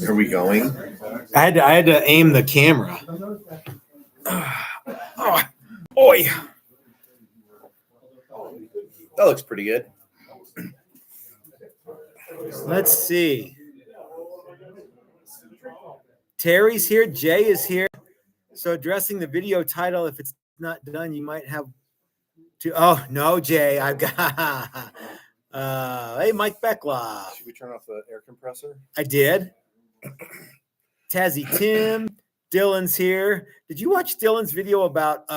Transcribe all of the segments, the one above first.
Are we going? I had to aim the camera. Oh, boy. That looks pretty good. Let's see. Terry's here. Jay is here. So addressing the video title, if it's not done, you might have to. Oh, no, Jay. I've got. Hey, Mike Beckla. Should we turn off the air compressor? I did. Tazzy Tim. Dylan's here. Did you watch Dylan's video about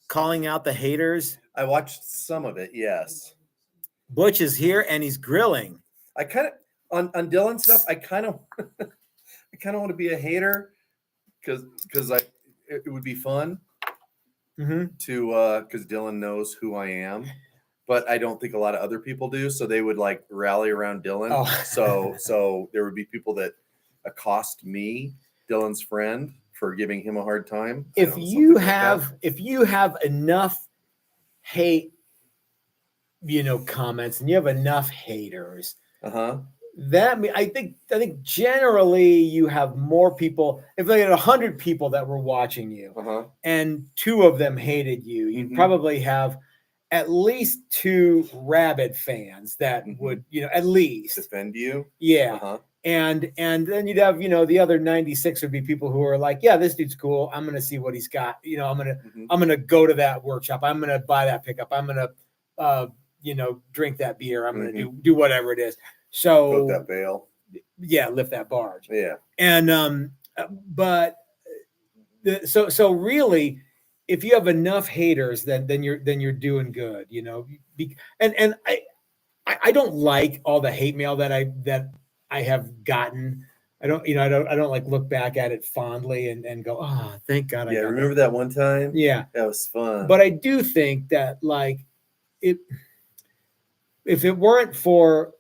calling out the haters? I watched some of it, yes. Butch is here and he's grilling. I kind of on Dylan stuff. I kind of want to be a hater because it would be fun to because Dylan knows who I am, but I don't think a lot of other people do. So they would like rally around Dylan. Oh. So there would be people that accost me, Dylan's friend, for giving him a hard time. If you have enough hate, comments, and you have enough haters, that I think generally you have more people. If they had 100 people that were watching you, and 2 of them hated you, you'd probably have at least 2 rabid fans that would, at least defend you. Yeah. And then you'd have, the other 96 would be people who are like, yeah, this dude's cool. I'm going to see what he's got. I'm going to go to that workshop. I'm going to buy that pickup. I'm going to, drink that beer. I'm going to do whatever it is. So float that bale. Yeah. Lift that barge. Yeah. And, so really, if you have enough haters, then you're doing good, and I don't like all the hate mail that I have gotten. I don't like look back at it fondly and go, oh, thank God. Yeah. Remember that one time? Yeah. That was fun. But I do think that if it weren't for,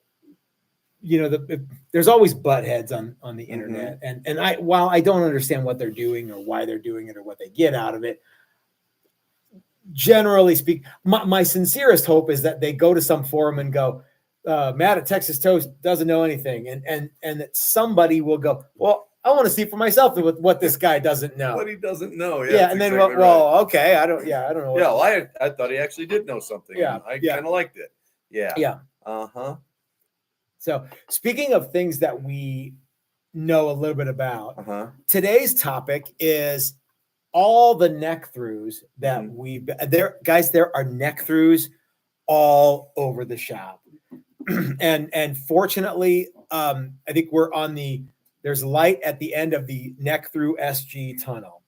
there's always butt heads on the internet. And while I don't understand what they're doing or why they're doing it or what they get out of it, generally speaking, my sincerest hope is that they go to some forum and go, Matt at Texas Toast doesn't know anything. And that somebody will go, well, I want to see for myself what this guy doesn't know. What he doesn't know. Yeah. And then, exactly okay. I don't know. Yeah. Well, I thought he actually did know something. Yeah. I kind of liked it. Yeah. Yeah. So speaking of things that we know a little bit about, today's topic is all the neck throughs that there are neck throughs all over the shop. and fortunately, I think we're there's light at the end of the neck through SG tunnel.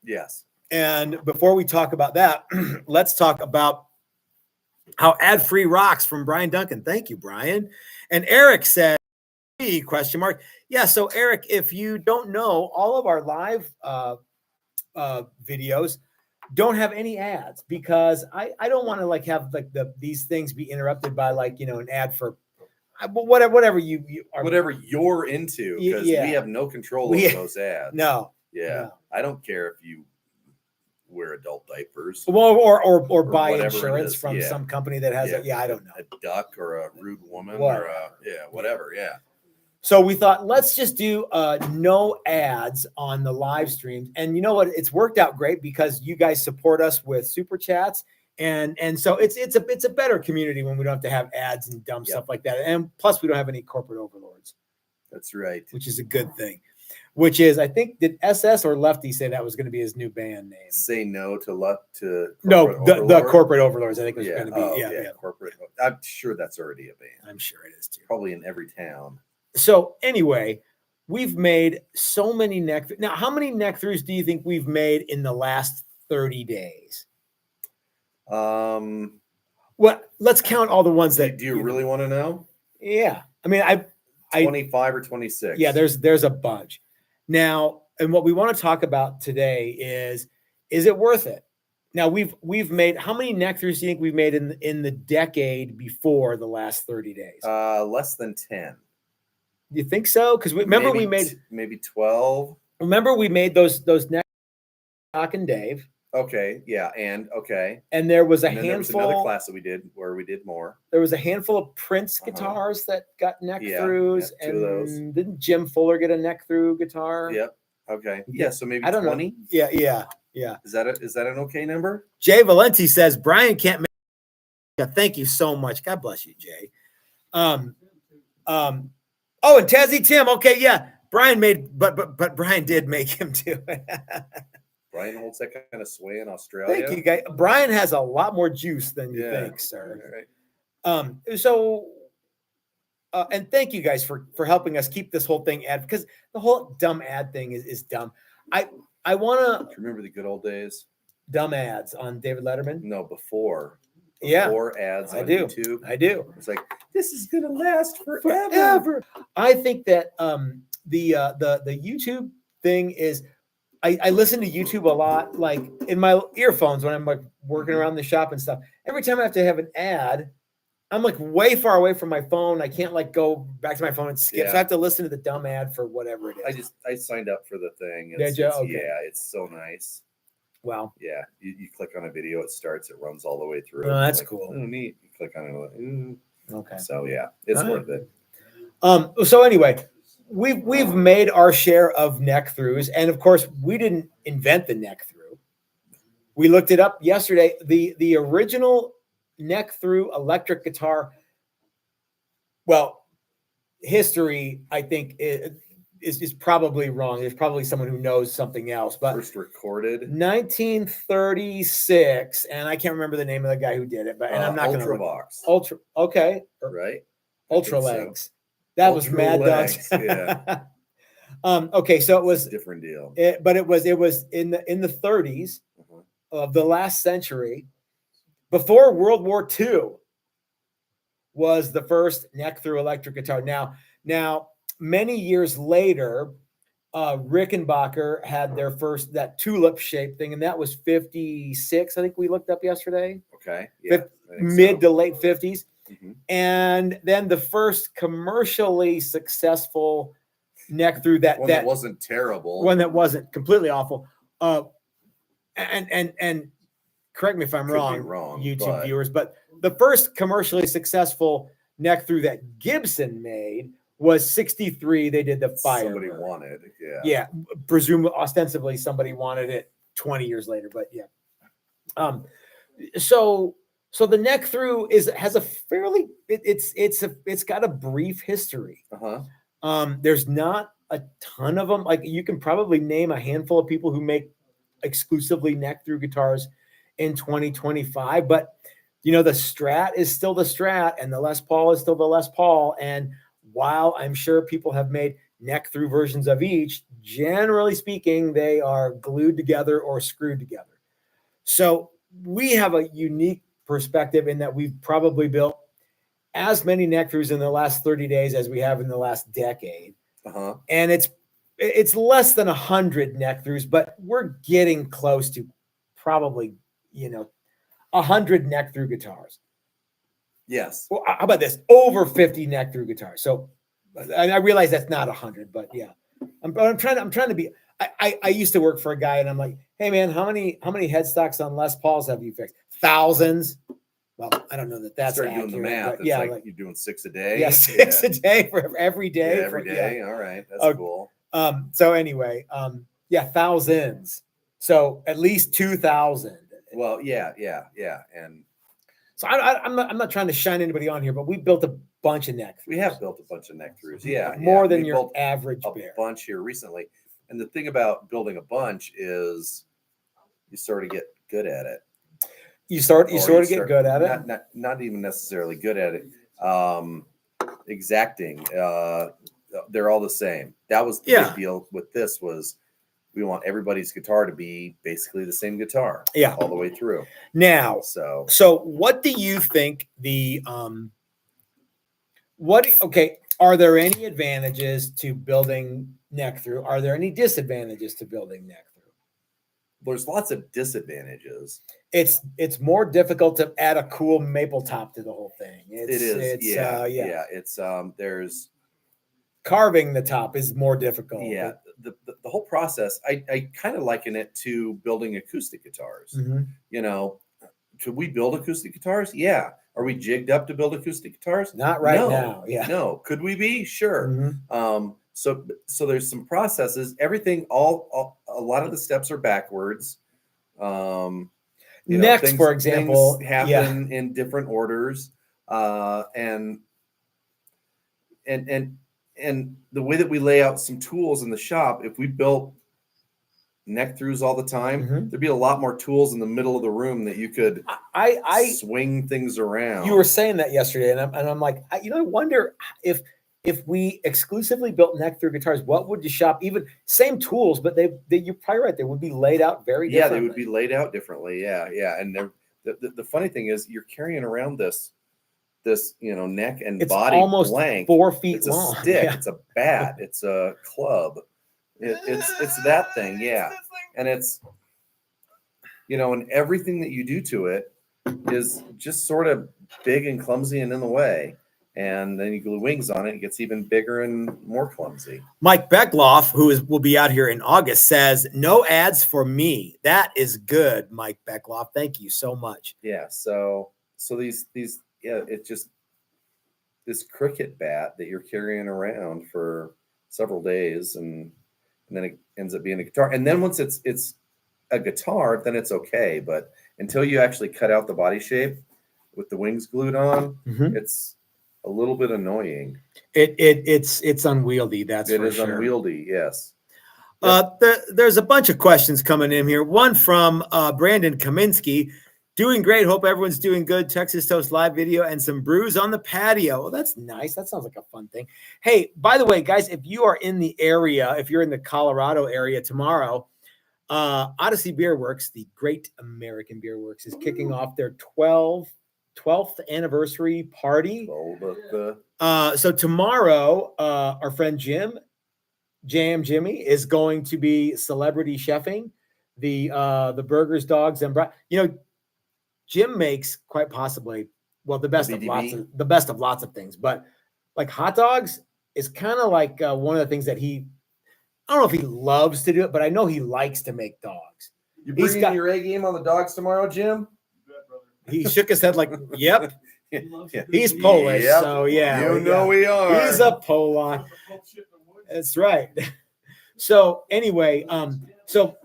Yes. And before we talk about that, let's talk about how ad-free rocks from Brian Duncan. Thank you, Brian. And Eric said, question mark. Yeah. So Eric, if you don't know, all of our live videos don't have any ads because I don't want to have these things be interrupted by an ad for whatever you are, whatever you're into, because we have no control over those ads. No. Yeah. No. I don't care if you wear adult diapers. Well, or buy insurance from some company that has I don't know. A duck or a rude woman or whatever. Yeah. So we thought, let's just do no ads on the live streams. And you know what? It's worked out great because you guys support us with super chats. And so it's a better community when we don't have to have ads and dumb stuff like that. And plus we don't have any corporate overlords. That's right. Which is a good thing. Which is, I think, did SS or Lefty say that was going to be his new band name? Say no to corporate the corporate overlords. I think was going to be corporate. I'm sure that's already a band. I'm sure it is too. Probably in every town. So anyway, we've made so many neck. Now, how many neck throughs do you think we've made in the last 30 days? Well, let's count all the ones that. Do you really want to know? Yeah, I mean, 25 or 26. Yeah, there's a bunch. Now, and what we want to talk about today is it worth it? Now we've made, how many neck throughs do you think we've made in the decade before the last 30 days? Less than 10. You think so? Because remember we made maybe 12. Remember we made those neck Doc and Dave. Okay, yeah, and okay. And there was a And then there was handful. another class that we did where we did more. There was a handful of Prince guitars that got neck throughs, yeah, two of those. Didn't Jim Fuller get a neck through guitar? Yep. Okay. Yeah. So maybe I don't 20. know. Yeah. Is that an okay number? Jay Valenti says Brian can't make. Thank you so much. God bless you, Jay. Oh, and Tazzy Tim. Okay, yeah. Brian made, but Brian did make him do it. Brian holds that kind of sway in Australia. Thank you, guys. Brian has a lot more juice than you think, sir. Right. And thank you guys for helping us keep this whole thing ad, because the whole dumb ad thing is dumb. I want to remember the good old days. Dumb ads on David Letterman. No, before ads on YouTube. I do. It's like, this is gonna last forever. I think that the YouTube thing is, I listen to YouTube a lot, like in my earphones when I'm like working around the shop and stuff. Every time I have to have an ad, I'm like way far away from my phone. I can't like go back to my phone and skip. So I have to listen to the dumb ad for whatever it is. I signed up for the thing. Did you? Okay. Yeah, it's so nice. Wow. Yeah, you click on a video, it starts, it runs all the way through. Oh, that's like, cool. Oh, neat. You click on it, like, okay. So yeah, it's worth it. So anyway, we've made our share of neck throughs, and of course, we didn't invent the neck through. We looked it up yesterday. The original neck through electric guitar. Well, history, I think, is probably wrong. There's probably someone who knows something else. But first recorded 1936, and I can't remember the name of the guy who did it. But and I'm not going to Ultravox. Okay, right? Ultralegs. So. That was Mad Dawgs. Yeah. Okay, so it was a different deal. But it was in the 30s of the last century, before World War II, was the first neck through electric guitar. Now, many years later, Rickenbacker had their first, that tulip shaped thing, and that was 56. I think we looked up yesterday. Okay. Yeah. Mid to late 50s. And then the first commercially successful neck through that wasn't terrible, one that wasn't completely awful. And correct me if I'm wrong, YouTube viewers, but the first commercially successful neck through that Gibson made was 63. They did the Firebird. Somebody wanted, yeah. Presumably, ostensibly, somebody wanted it 20 years later, but yeah. So the neck through has a fairly it's got a brief history. There's not a ton of them. Like, you can probably name a handful of people who make exclusively neck through guitars in 2025, but the Strat is still the Strat, and the Les Paul is still the Les Paul. And while I'm sure people have made neck through versions of each, generally speaking, they are glued together or screwed together. So we have a unique perspective in that we've probably built as many neck throughs in the last 30 days as we have in the last decade. And it's less than 100 neck throughs, but we're getting close to probably 100 neck through guitars. Yes. Well, how about this? Over 50 neck through guitars. So, and I realize that's not 100, but yeah, I'm trying to be. I used to work for a guy, and I'm like, hey man, how many headstocks on Les Pauls have you fixed? Thousands. Well, I don't know that's start accurate, doing the math. It's like you're doing 6 a day. Yeah, six a day for every day. Yeah, every day. All right, that's cool. So anyway, thousands. So at least 2,000. Well, yeah, and so I'm not trying to shine anybody on here, but we built a bunch of neck throughs. We have built a bunch of neck throughs. Yeah, more than your average bear. A bunch here recently. And the thing about building a bunch is you sort of get good at it. You sort of get good at it. Not even necessarily good at it. Exacting. They're all the same. That was the big deal with this was we want everybody's guitar to be basically the same guitar. Yeah. All the way through. Now, so what do you think are there any advantages to building neck through? Are there any disadvantages to building neck through? There's lots of disadvantages. It's more difficult to add a cool maple top to the whole thing. It's there's carving the top is more difficult. Yeah. the whole process, I kind of liken it to building acoustic guitars. You know, could we build acoustic guitars? Yeah. Are we jigged up to build acoustic guitars? Not right now. Yeah. No. Could we be? Sure. So there's some processes. Everything, a lot of the steps are backwards. Next, for example, things happen in different orders, and the way that we lay out some tools in the shop, if we built neck throughs all the time, there'd be a lot more tools in the middle of the room that you could swing things around. You were saying that yesterday, and I'm like, I wonder if we exclusively built neck through guitars, what would the shop, even same tools, but you're probably right, they would be laid out very differently. Yeah, they would be laid out differently. Yeah. And the funny thing is, you're carrying around this neck and body almost blank. 4 feet it's long. A stick. Yeah. It's a bat. It's a club. It's that thing. Yeah. And it's, and everything that you do to it is just sort of big and clumsy and in the way. And then you glue wings on it, it gets even bigger and more clumsy. Mike Beckloff, will be out here in August, says, no ads for me. That is good, Mike Beckloff. Thank you so much. Yeah. So these it's just this cricket bat that you're carrying around for several days, and then it ends up being a guitar. And then once it's a guitar, then it's okay. But until you actually cut out the body shape with the wings glued on, it's a little bit annoying. It's unwieldy. It is unwieldy. Yes. There's a bunch of questions coming in here. One from Brandon Kaminski. Doing great. Hope everyone's doing good. Texas Toast live video and some brews on the patio. Well, that's nice. That sounds like a fun thing. Hey, by the way, guys, if you are in the area, if you're in the Colorado area tomorrow, Odyssey Beer Works, the Great American Beer Works, is kicking off their 12th anniversary party. So tomorrow, our friend Jamm Jimmy is going to be celebrity chefing the burgers, dogs, and Jim makes quite possibly the best of lots of things, but like hot dogs is kind of like one of the things that I don't know if he loves to do it, but I know he likes to make dogs. You bringing your A game on the dogs tomorrow, Jim? He shook his head like, yep. He's Polish, so yeah. We are. He's a Polak. That's right. So anyway, so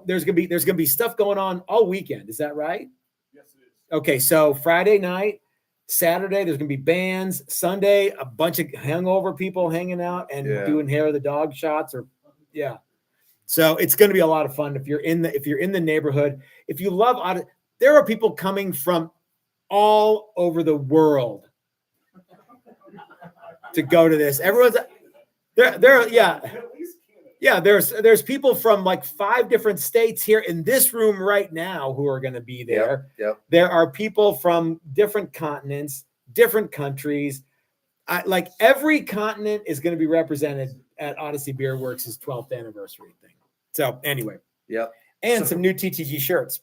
there's gonna be stuff going on all weekend. Is that right? Yes, it is. Okay, so Friday night, Saturday there's gonna be bands. Sunday, a bunch of hangover people hanging out and doing hair of the dog shots, So it's gonna be a lot of fun if you're in the neighborhood. If you love there are people coming from all over the world to go to this. Everyone's there. Yeah. There's people from like 5 different states here in this room right now who are going to be there. Yep. There are people from different continents, different countries. Like every continent is going to be represented at Odyssey Beer Works' 12th anniversary thing. So anyway. Yep. And some new TTG shirts.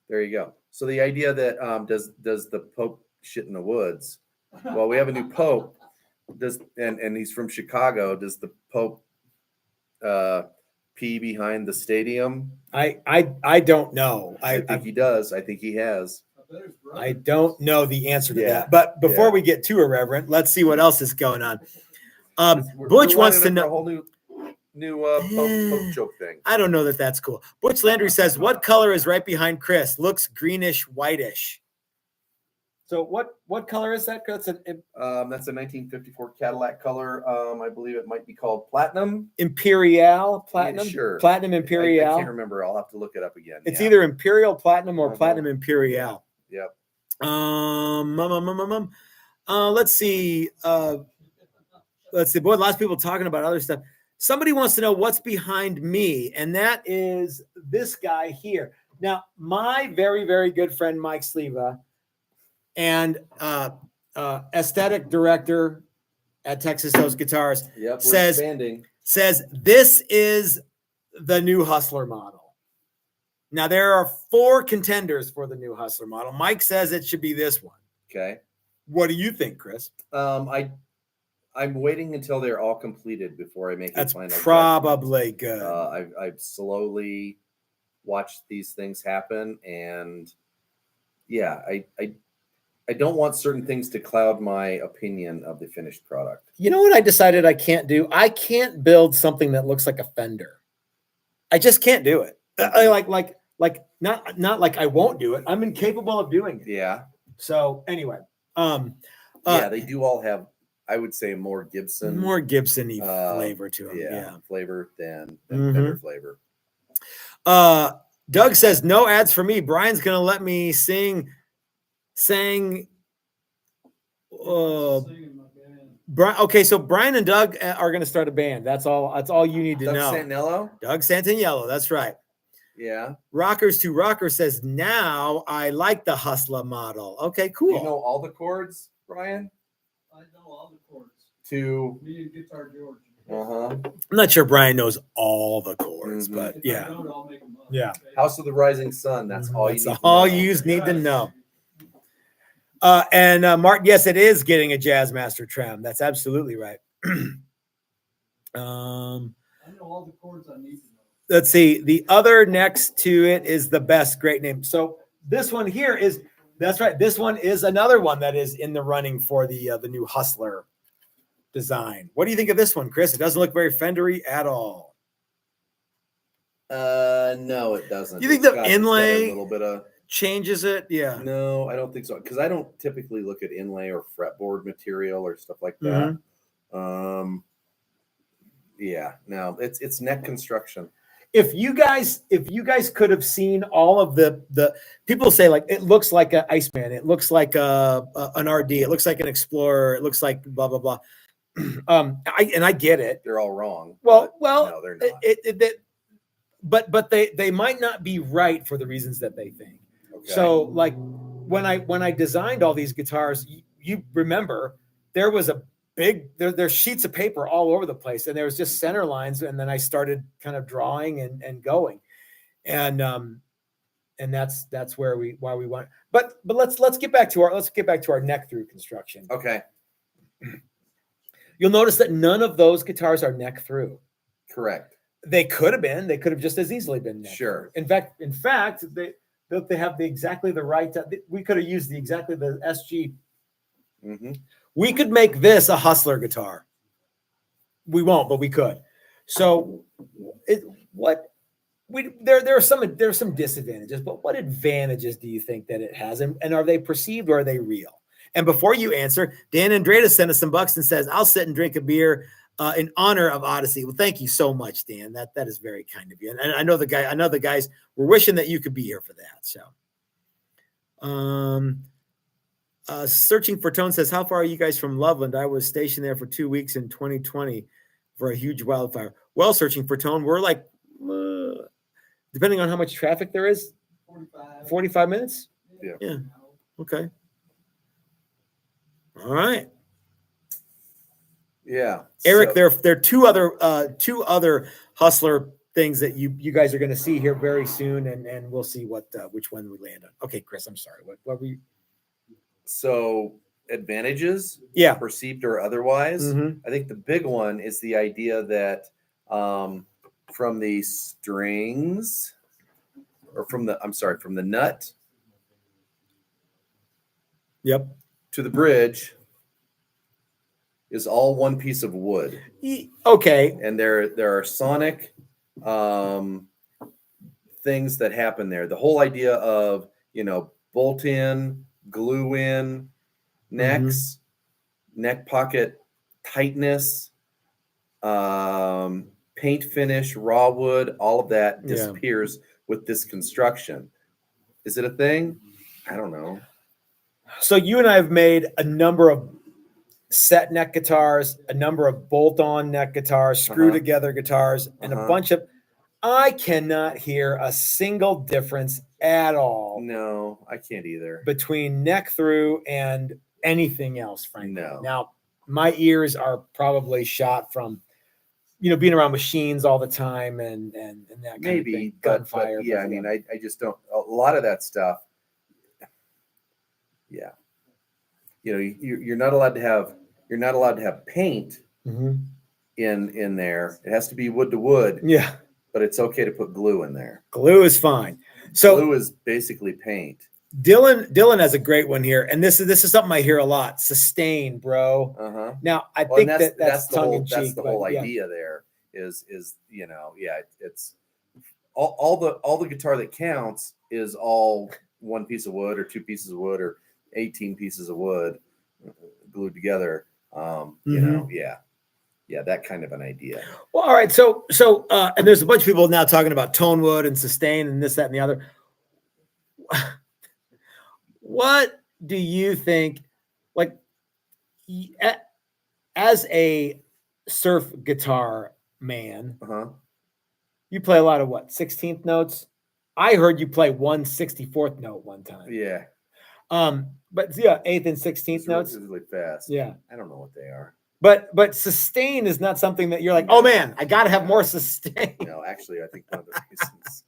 There you go. So the idea that does the Pope shit in the woods? Well, we have a new Pope. And he's from Chicago. Does the Pope pee behind the stadium? I don't know. I think he does. I think he has. I don't know the answer to that. But before we get too irreverent, let's see what else is going on. Butch wants to know a whole new Pope joke thing. I don't know that's cool. Butch Landry says, what color is right behind Chris? Looks greenish, whitish. So what color is that? That's a 1954 Cadillac color. I believe it might be called Platinum. Imperial Platinum? Yeah, sure. Platinum Imperial. I can't remember. I'll have to look it up again. It's either Imperial Platinum or Platinum Imperial. Yep. Let's see. Boy, lots of people talking about other stuff. Somebody wants to know what's behind me, and that is this guy here. Now, my very, very good friend Mike Sleva and aesthetic director at Texas Toast Guitars says this is the new Hustler model. Now, there are 4 contenders for the new Hustler model. Mike says it should be this one. Okay. What do you think, Chris? I'm waiting until they're all completed before I make That's a final probably judgment. good. I've slowly watched these things happen, and yeah, I don't want certain things to cloud my opinion of the finished product. You know what I decided I can't do? I can't build something that looks like a fender. I just can't do it. I like not like I won't do it. I'm incapable of doing it. Yeah. So anyway, yeah, they do all have, I would say, more Gibson-y flavor to them. Yeah, flavor than Fender flavor. Doug says no ads for me. Brian's gonna let me sing. Brian, okay, so Brian and Doug are going to start a band. That's all you need to know. Doug Santaniello. That's right. Yeah. Rockers to Rocker says, now I like the Hustler model. Okay, cool. You know all the chords, Brian? I know all the chords. To me and Guitar George. I'm not sure Brian knows all the chords, but If yeah. I don't, I'll make them up. Yeah. House of the Rising Sun. That's all you need. All you need to know. And Mark, yes, it is getting a Jazzmaster trem. That's absolutely right. I know all the chords I need to know. Let's see. The other next to it is the best. Great name. So this one here is, that's right. This one is another one that is in the running for the new Hustler design. What do you think of this one, Chris? It doesn't look very Fendery at all. No, it doesn't. You think the inlay a little bit of changes it? Yeah. No, I don't think so. Because I don't typically look at inlay or fretboard material or stuff like that. Yeah, no, it's neck construction. If you guys could have seen all of the people say, like, it looks like an Iceman, it looks like an RD, it looks like an Explorer, it looks like blah blah blah. I get it. They're all wrong. Well, no, they're not. But they might not be right for the reasons that they think. Okay. So, like, when I designed all these guitars, you remember there was a big there's sheets of paper all over the place, and there was just center lines, and then I started kind of drawing and going, and that's why we want. But let's get back to our neck through construction. Okay. You'll notice that none of those guitars are neck through. Correct. They could have been. They could have just as easily been neck sure. through. In fact, they have exactly the right. We could have used exactly the SG. Mm-hmm. We could make this a Hustler guitar. We won't, but we could. So, there are some disadvantages, but what advantages do you think that it has, and are they perceived or are they real? And before you answer, Dan Andrade sent us some bucks and says, "I'll sit and drink a beer in honor of Odyssey." Well, thank you so much, Dan. That is very kind of you. And I know the guys were wishing that you could be here for that. So, Searching for Tone says, "How far are you guys from Loveland? I was stationed there for 2 weeks in 2020 for a huge wildfire." Well, Searching for Tone, we're like, depending on how much traffic there is, 45 minutes. Yeah. Okay. All right. Yeah. Eric, there are two other Hustler things that you guys are going to see here very soon, and we'll see which one we land on. Okay, Chris, I'm sorry. What were you? So advantages, perceived or otherwise. I think the big one is the idea that from the strings, or from the nut, to the bridge is all one piece of wood. Okay. And there are sonic things that happen there. The whole idea of, bolt in, glue in, necks, neck pocket tightness, paint finish, raw wood, all of that disappears with this construction. Is it a thing? I don't know. So you and I have made a number of set neck guitars, a number of bolt-on neck guitars, screw-together guitars, and a bunch of. I cannot hear a single difference at all. No, I can't either. Between neck through and anything else, frankly. No. Now, my ears are probably shot from, being around machines all the time and that kind of thing. Gunfire. Yeah, I mean, I just don't. A lot of that stuff. Yeah. You're not allowed to have You're not allowed to have paint in there. It has to be wood to wood. Yeah. But it's okay to put glue in there. Glue is fine. So glue is basically paint. Dylan has a great one here, and this is something I hear a lot. Sustain, bro. Now I think that's tongue in cheek. That's the whole idea. There is it's all the guitar that counts is all one piece of wood or two pieces of wood or 18 pieces of wood glued together. That kind of an idea. Well, all right. So and there's a bunch of people now talking about tone wood and sustain and this, that, and the other. What do you think, like, as a surf guitar man, you play a lot of what, 16th notes? I heard you play 1/64th note one time. Yeah. But yeah, 8th and 16th notes. It's really fast. Yeah. I don't know what they are. But sustain is not something that you're like, oh man, I got to have more sustain. No, actually, I think one of the reasons,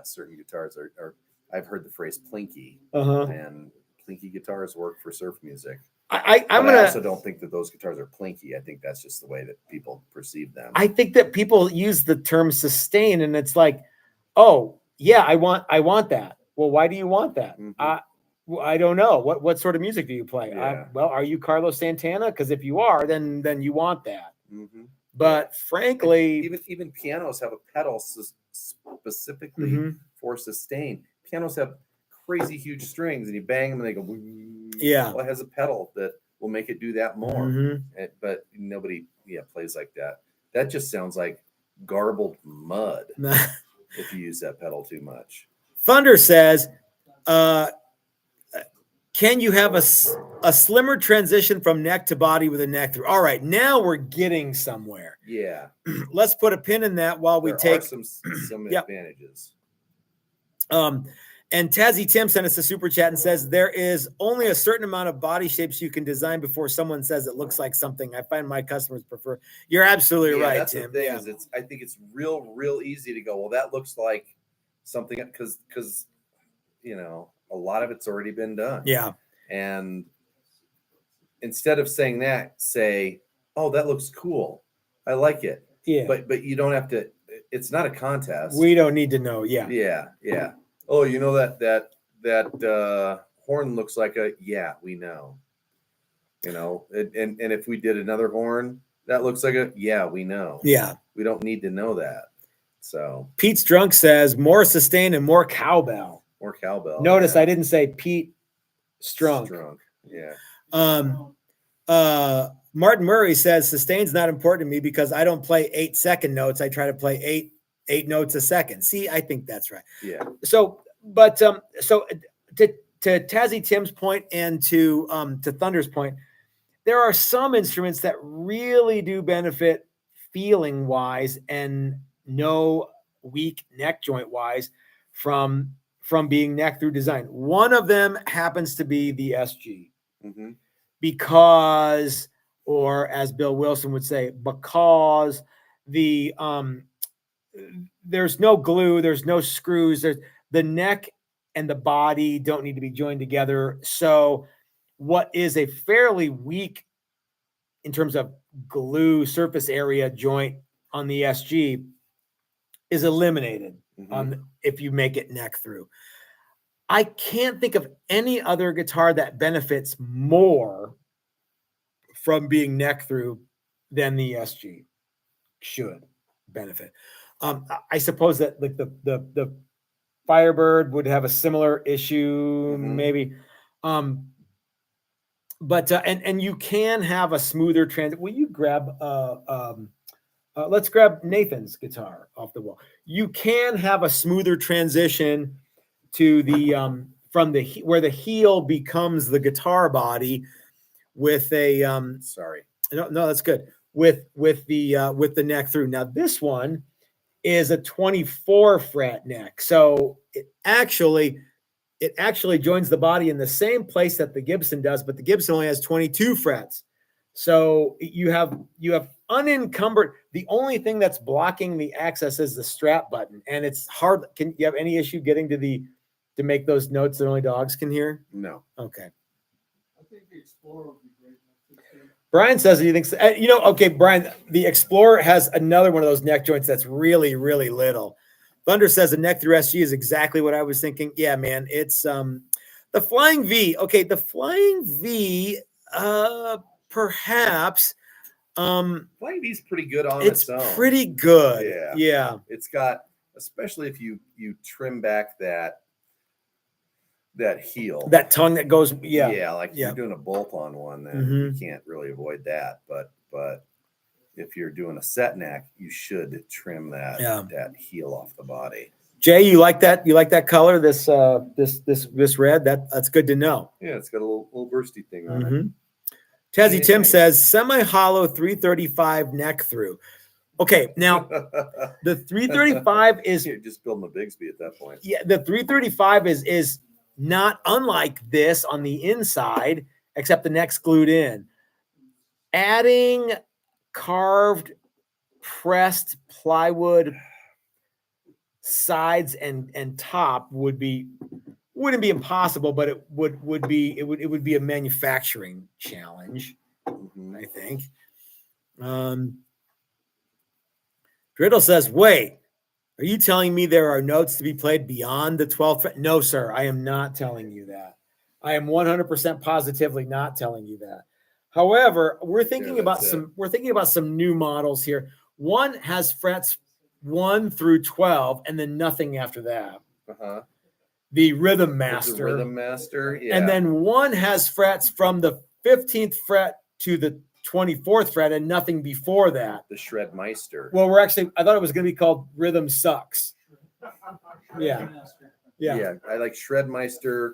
certain guitars are I've heard the phrase plinky, and plinky guitars work for surf music. I also don't think that those guitars are plinky. I think that's just the way that people perceive them. I think that people use the term sustain, and it's like, oh yeah, I want that. Well, why do you want that? I don't know. What sort of music do you play? Yeah. Are you Carlos Santana? Because if you are, then you want that. But frankly, even pianos have a pedal specifically for sustain. Pianos have crazy huge strings, and you bang them, and they go. Yeah. Well, it has a pedal that will make it do that more. But nobody plays like that. That just sounds like garbled mud if you use that pedal too much. Thunder says, can you have a slimmer transition from neck to body with a neck through? All right, now we're getting somewhere. Yeah. Let's put a pin in that while we take some advantages. And Tazzy Tim sent us a super chat and says, there is only a certain amount of body shapes you can design before someone says it looks like something. I find my customers prefer. You're absolutely right, that's Tim. The thing is I think it's real easy to go, well, that looks like something, because a lot of it's already been done. Yeah. And instead of saying that, say, oh, that looks cool. I like it. Yeah. But you don't have to, it's not a contest. We don't need to know. Yeah. Yeah. Oh, you know that horn looks like we know. And if we did another horn that looks like we know. Yeah. We don't need to know that. So Pete's Drunk says more sustain and more cowbell. More cowbell. Notice I didn't say Pete Strunk. Yeah. Martin Murray says sustain's not important to me because I don't play 8-second notes. I try to play eight notes a second. See, I think that's right. Yeah. So, but so to Tazzy Tim's point and to Thunder's point, there are some instruments that really do benefit feeling wise and no weak neck joint wise from being neck through design. One of them happens to be the SG because, or as Bill Wilson would say, because the there's no glue, there's no screws, there's the neck and the body don't need to be joined together. So what is a fairly weak in terms of glue surface area joint on the SG is eliminated if you make it neck through. I can't think of any other guitar that benefits more from being neck through than the SG should benefit. I suppose that like the Firebird would have a similar issue, maybe. But and you can have a smoother transit. Will you grab let's grab Nathan's guitar off the wall. You can have a smoother transition to the from the where the heel becomes the guitar body with a no, that's good, with the neck through. Now this one is a 24 fret neck, so it actually joins the body in the same place that the Gibson does, but the Gibson only has 22 frets. So you have unencumbered. The only thing that's blocking the access is the strap button, and it's hard. Can you have any issue getting to make those notes that only Dawgs can hear? No. Okay. I think the Explorer would be great. Brian says he thinks, okay, Brian, the Explorer has another one of those neck joints that's really, really little. Thunder says the neck through SG is exactly what I was thinking. Yeah, man, it's the Flying V. Okay, the Flying V, perhaps. Flying V's pretty good on its own. It's pretty good. Yeah. It's got, especially if you trim back that heel, that tongue that goes. Like you're doing a bolt on one, then you can't really avoid that. But if you're doing a set neck, you should trim that heel off the body. Jay, you like that? You like that color? This red? That's good to know. Yeah, it's got a little bursty thing on it. Tazzy Tim says semi-hollow 335 neck through. Okay, now the 335 is you're just building a Bigsby at that point. Yeah, the 335 is not unlike this on the inside, except the neck's glued in. Adding carved pressed plywood sides and top wouldn't be impossible, but it would be a manufacturing challenge, I think. Driddle says, wait, are you telling me there are notes to be played beyond the 12th fret? No, sir, I am not telling you that. I am 100% positively not telling you that. However, we're thinking about some new models here. One has frets 1 through 12 and then nothing after that. The Rhythm Master. Yeah. And then one has frets from the 15th fret to the 24th fret and nothing before that. The Shredmeister. Well, I thought it was going to be called Rhythm Sucks. Yeah. I like Shredmeister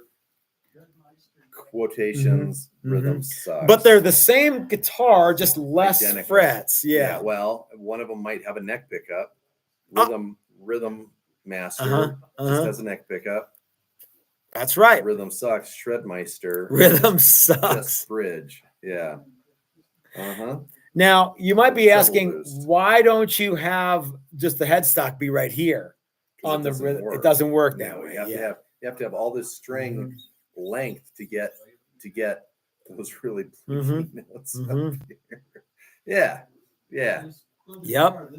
quotations. Rhythm Sucks. But they're the same guitar, just less identical frets. Yeah. Well, one of them might have a neck pickup. Rhythm Master just has a neck pickup. That's right. Rhythm Sucks. Shredmeister. Rhythm Sucks. Just bridge. Yeah. Now, you might be asking, why don't you have just the headstock be right here on the rhythm? It doesn't work that way. You have to have all this string length to get those really pleasing notes up here. Yeah. Yep.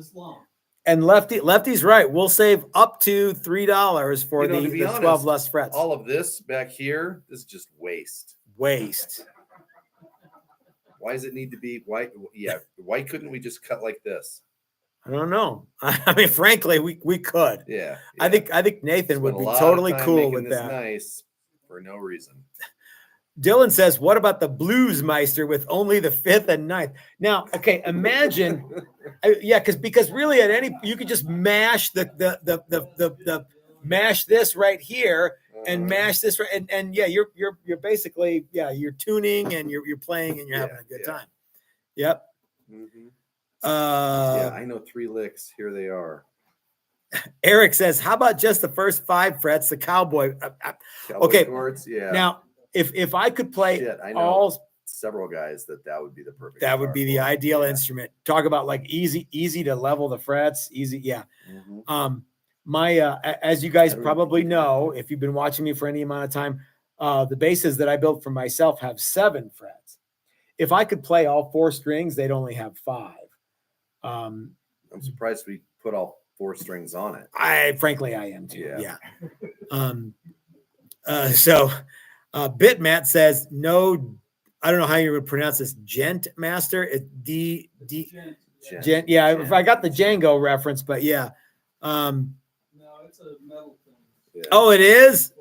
And Lefty's right. We'll save up to $3 for the 12 less frets. All of this back here is just waste. Why does it need to be white? Yeah. Why couldn't we just cut like this? I don't know. I mean, frankly, we could. Yeah. I think Nathan would be totally cool with that. Nice for no reason. Dylan says, what about the Bluesmeister with only the 5th and 9th? Now, okay, imagine, because really you could just mash mash this right here and mash this right, and you're basically you're tuning and you're playing and you're having a good time. Yep. I know 3 licks. Here they are. Eric says, how about just the first 5 frets, the cowboy okay chords? Yeah. Now, if I could play I know several guys that would be the perfect. That would be the ideal instrument. Talk about like easy to level the frets. Easy, yeah. My as you guys probably know, if you've been watching me for any amount of time, the basses that I built for myself have 7 frets. If I could play all 4 strings, they'd only have 5. I'm surprised we put all 4 strings on it. Frankly, I am too. Yeah. So Bitmat says no. I don't know how you would pronounce this. Gent Master. It's Gent. Yeah, if I got the Django reference, but yeah. No, it's a metal thing. Yeah. Oh, it is.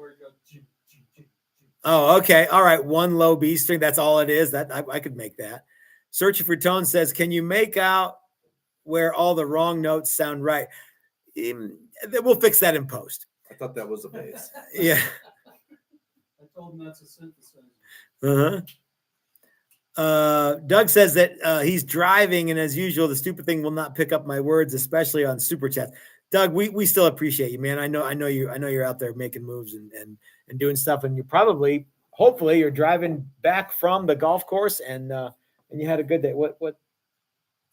Oh, okay. All right. 1 low B string. That's all it is. That I could make that. Searching for Tone says, can you make out where all the wrong notes sound right? We'll fix that in post. I thought that was a bass. Yeah. I told him that's a synthesizer. Doug says that he's driving, and as usual, the stupid thing will not pick up my words, especially on super chat. Doug, we still appreciate you, man. I know you're out there making moves and doing stuff, and you're hopefully you're driving back from the golf course and you had a good day. What?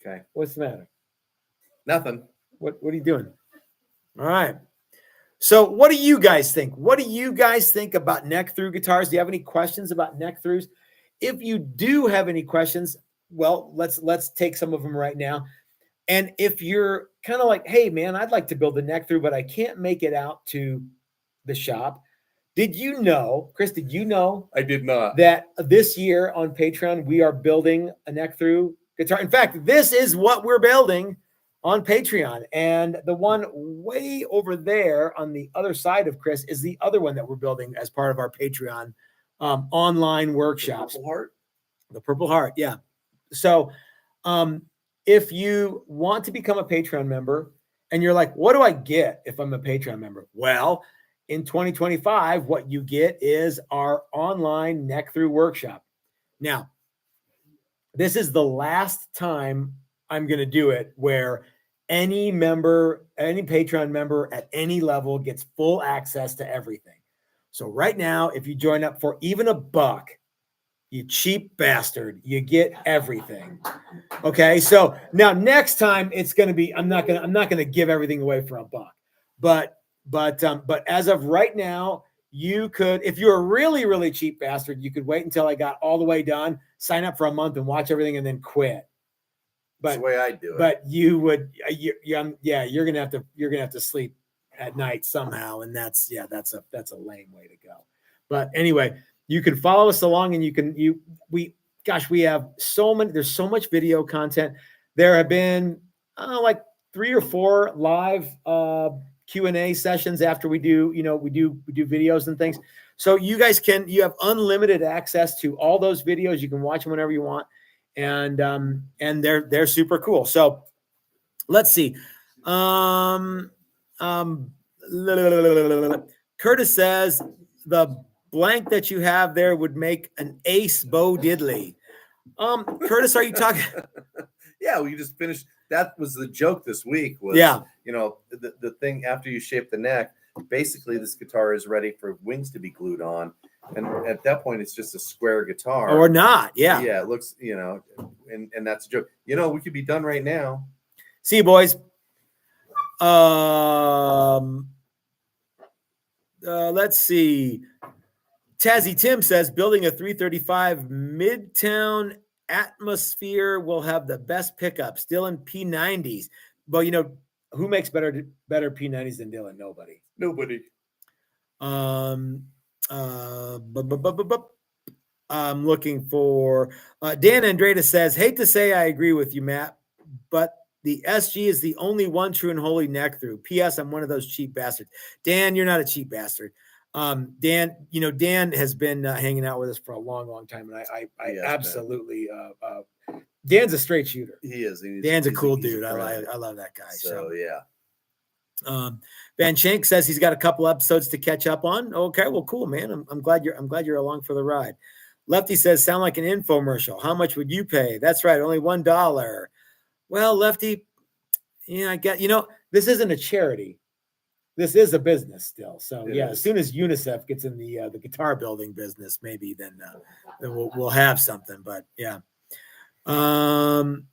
Okay. What's the matter? Nothing. What are you doing? All right. So what do you guys think? What do you guys think about neck through guitars? Do you have any questions about neck throughs? if you do have any questions, well, let's take some of them right now. And if you're kind of like, hey man, I'd like to build a neck through, but I can't make it out to the shop. Did you know, Chris, did you know? I did not. That this year on Patreon, we are building a neck through guitar. In fact, this is what we're building on Patreon. And the one way over there on the other side of Chris is the other one that we're building as part of our Patreon online workshops. The Purple Heart? The Purple Heart, yeah. So if you want to become a Patreon member and you're like, what do I get if I'm a Patreon member? Well, in 2025, what you get is our online neck through workshop. Now, this is the last time I'm going to do it where any member, any Patreon member at any level gets full access to everything. So right now, if you join up for even $1, you cheap bastard, you get everything. Okay. So now next time it's going to be, I'm not going to give everything away for $1, but as of right now, you could, if you're a really, really cheap bastard, you could wait until I got all the way done, sign up for a month and watch everything and then quit. But that's the way I do it. But you would, you're going to have to sleep at night somehow. And that's a lame way to go. But anyway, you can follow us along and we have there's so much video content. There have been like 3 or 4 live Q&A sessions after we do videos and things. So you have unlimited access to all those videos. You can watch them whenever you want. And they're super cool. So let's see. Curtis says the blank that you have there would make an ace Bo Diddley. Curtis, are you talking? Yeah, we just finished. That was the joke this week. Was the thing after you shape the neck. Basically, this guitar is ready for wings to be glued on, and at that point, it's just a square guitar or not. Yeah, yeah. It looks, and that's a joke. We could be done right now. See you, boys. Let's see. Tazzy Tim says building a 335 Midtown Atmosphere will have the best pickups. Dylan P90s. Well, who makes better P90s than Dylan? Nobody. I'm looking for Dan Andrada says, hate to say I agree with you, Matt, but the SG is the only one true and holy neck through. P.S. I'm one of those cheap bastards. Dan, you're not a cheap bastard. Dan, Dan has been hanging out with us for a long, long time. And I absolutely, Dan's a straight shooter. He is. Dan's a cool dude. I love that guy. So yeah. Van Shank says he's got a couple episodes to catch up on. Okay, well, cool, man. I'm glad you're along for the ride. Lefty says, sound like an infomercial. How much would you pay? That's right, only $1. Well, Lefty, I get, this isn't a charity. This is a business still. So yeah, as soon as UNICEF gets in the guitar building business, maybe then we'll have something. But yeah. Driddle,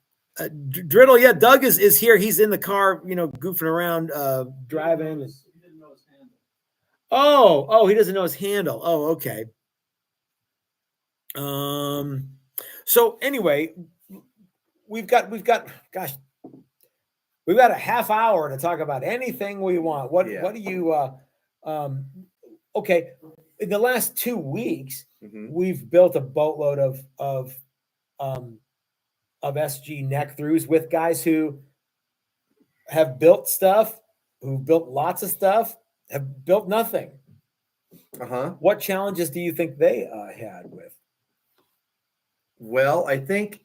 yeah, Doug is here. He's in the car, goofing around, driving. He didn't know his handle. Oh, he doesn't know his handle. Oh, okay. So anyway, we've got a half hour to talk about anything we want. What do you okay. In the last 2 weeks, we've built a boatload of SG neck throughs with guys who have built stuff, who built lots of stuff, have built nothing. What challenges do you think they had with? Well, I think,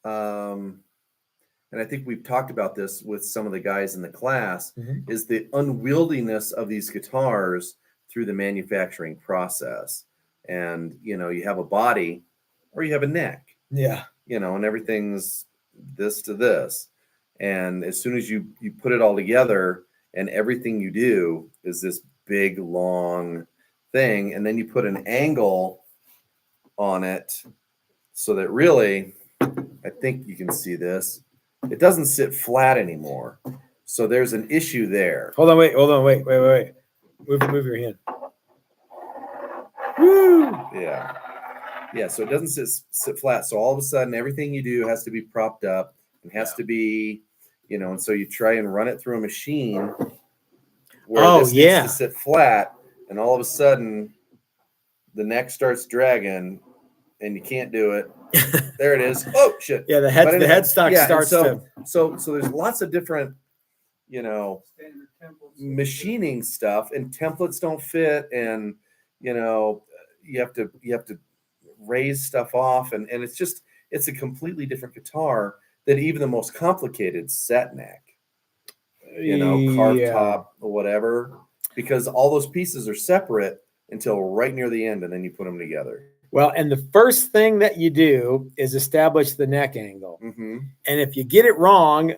and I think we've talked about this with some of the guys in the class, is the unwieldiness of these guitars through the manufacturing process. And, you have a body or you have a neck. Yeah. And everything's this to this. And as soon as you put it all together and everything you do is this big, long thing, and then you put an angle on it so that really, I think you can see this, it doesn't sit flat anymore. So there's an issue there. Hold on, wait. Move your hand. Woo! Yeah. Yeah, so it doesn't sit flat. So all of a sudden, everything you do has to be propped up and has to be, and so you try and run it through a machine where this needs to sit flat, and all of a sudden, the neck starts dragging, and you can't do it. There it is. Oh shit! Yeah, the headstock starts so there's lots of different, machining stuff, and templates don't fit, and you have to raise stuff off, and it's a completely different guitar than even the most complicated set neck, carved top or whatever, because all those pieces are separate until right near the end, and then you put them together. Well, and the first thing that you do is establish the neck angle. And if you get it wrong,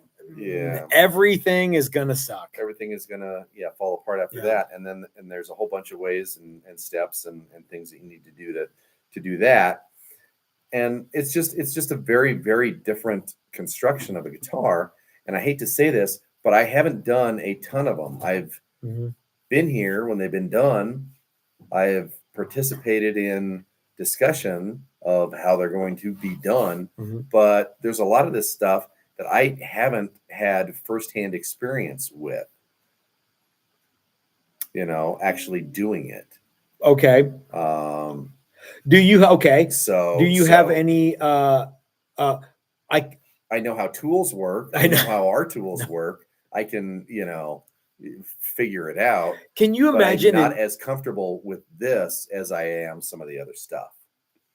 everything is gonna suck. Everything is gonna fall apart after that. And there's a whole bunch of ways and steps and things that you need to do to do that. And it's just a very, very different construction of a guitar. And I hate to say this, but I haven't done a ton of them. I've been here when they've been done. I have participated in discussion of how they're going to be done, but there's a lot of this stuff that I haven't had firsthand experience with, actually doing it. Okay. Do you have any I know how tools work. I know how our tools work. I can, figure it out. Can you imagine? I'm not as comfortable with this as I am some of the other stuff.